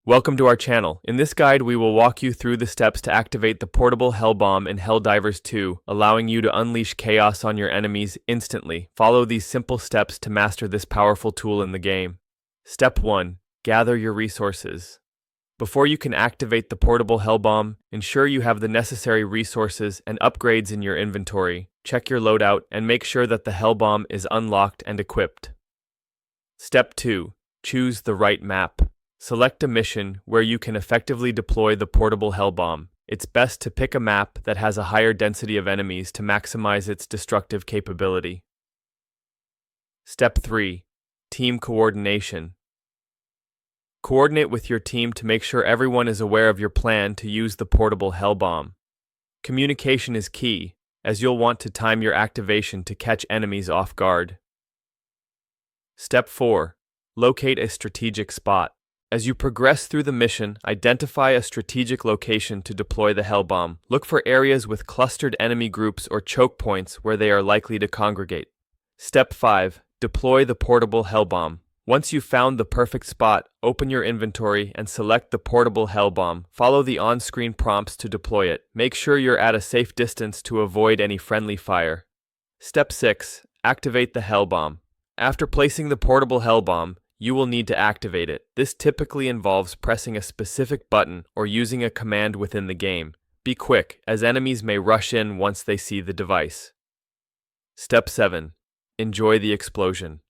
Welcome to our channel. In this guide, we will walk you through the steps to activate the Portable Hellbomb in Helldivers 2, allowing you to unleash chaos on your enemies instantly. Follow these simple steps to master this powerful tool in the game. Step 1. Gather your resources. Before you can activate the Portable Hellbomb, ensure you have the necessary resources and upgrades in your inventory. Check your loadout and make sure that the Hellbomb is unlocked and equipped. Step 2. Choose the right map. Select a mission where you can effectively deploy the Portable Hellbomb. It's best to pick a map that has a higher density of enemies to maximize its destructive capability. Step 3. Team coordination. Coordinate with your team to make sure everyone is aware of your plan to use the Portable Hellbomb. Communication is key, as you'll want to time your activation to catch enemies off guard. Step 4. Locate a strategic spot. As you progress through the mission, identify a strategic location to deploy the Hellbomb. Look for areas with clustered enemy groups or choke points where they are likely to congregate. Step 5. Deploy the Portable Hellbomb. Once you've found the perfect spot, open your inventory and select the Portable Hellbomb. Follow the on-screen prompts to deploy it. Make sure you're at a safe distance to avoid any friendly fire. Step 6. Activate the Hellbomb. After placing the Portable Hellbomb, you will need to activate it. This typically involves pressing a specific button or using a command within the game. Be quick, as enemies may rush in once they see the device. Step 7. Enjoy the explosion.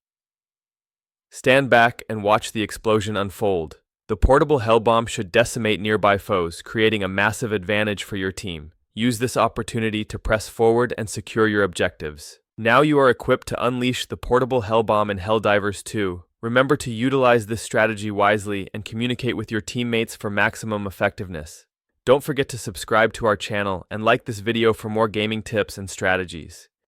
Stand back and watch the explosion unfold. The Portable Hellbomb should decimate nearby foes, creating a massive advantage for your team. Use this opportunity to press forward and secure your objectives. Now you are equipped to unleash the Portable Hellbomb in Helldivers 2. Remember to utilize this strategy wisely and communicate with your teammates for maximum effectiveness. Don't forget to subscribe to our channel and like this video for more gaming tips and strategies.